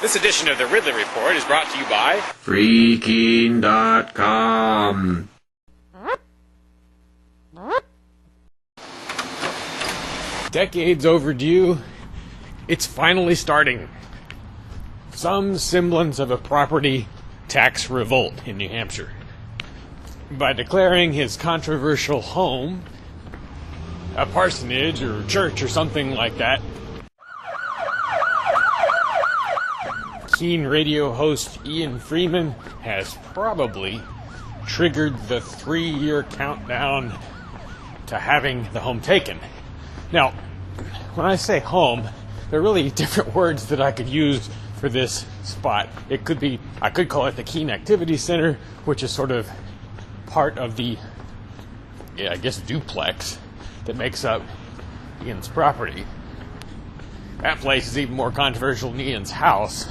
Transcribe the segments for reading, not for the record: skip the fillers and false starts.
This edition of the Ridley Report is brought to you by Freaking.com. Decades overdue, it's finally starting. Some semblance of a property tax revolt in New Hampshire. By declaring his controversial home a parsonage or church or something like that, keen radio host Ian Freeman has probably triggered the 3-year countdown to having the home taken. Now, when I say home, there are really different words that I could use for this spot. I could call it the Keene Activity Center, which is sort of part of the, duplex that makes up Ian's property. That place is even more controversial than Ian's house.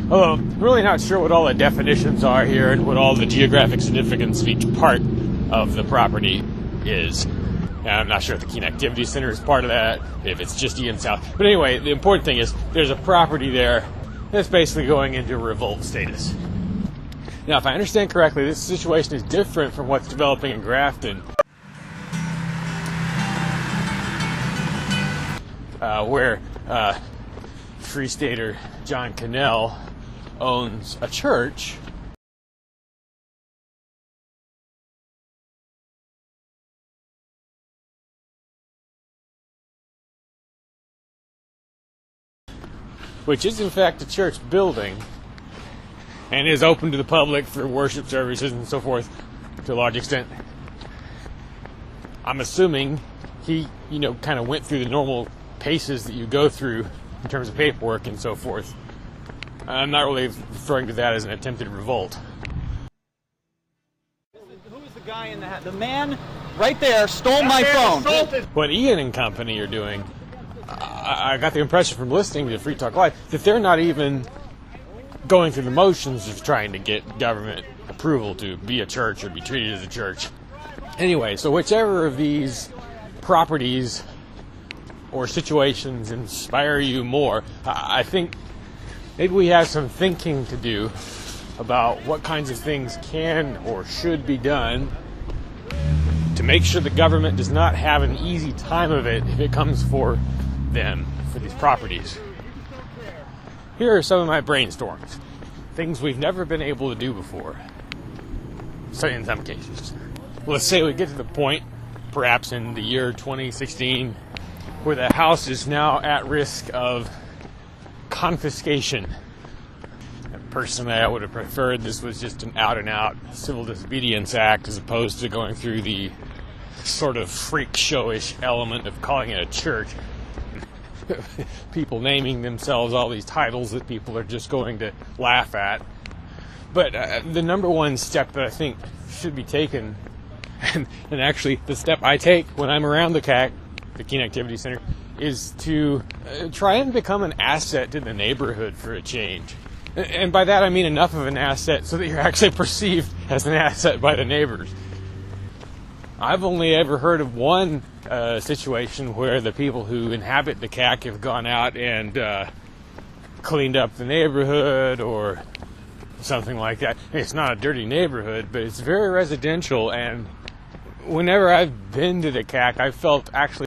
Although, I'm really not sure what all the definitions are here and what all the geographic significance of each part of the property is. And I'm not sure if the Keene Activity Center is part of that, if it's just Ian's house. But anyway, the important thing is there's a property there that's basically going into revolt status. Now, if I understand correctly, this situation is different from what's developing in Grafton, where Free Stater John Cannell owns a church which is in fact a church building and is open to the public for worship services and so forth to a large extent. I'm assuming he, kind of went through the normal paces that you go through in terms of paperwork and so forth. I'm not really referring to that as an attempted revolt. Who is the guy in the hat? The man right there stole my phone. What Ian and company are doing, I got the impression from listening to Free Talk Live that they're not even going through the motions of trying to get government approval to be a church or be treated as a church. Anyway, so whichever of these properties or situations inspire you more, I think maybe we have some thinking to do about what kinds of things can or should be done to make sure the government does not have an easy time of it if it comes for them, for these properties. Here are some of my brainstorms. Things we've never been able to do before. So in some cases. Let's say we get to the point, perhaps in the year 2016, where the house is now at risk of confiscation. And personally, I would have preferred this was just an out-and-out civil disobedience act as opposed to going through the sort of freak showish element of calling it a church. People naming themselves all these titles that people are just going to laugh at. But the number one step that I think should be taken, and actually the step I take when I'm around the Keene Activity Center, is to try and become an asset to the neighborhood for a change. And by that I mean enough of an asset so that you're actually perceived as an asset by the neighbors. I've only ever heard of one situation where the people who inhabit the CAC have gone out and cleaned up the neighborhood or something like that. It's not a dirty neighborhood, but it's very residential, and whenever I've been to the CAC, I've felt actually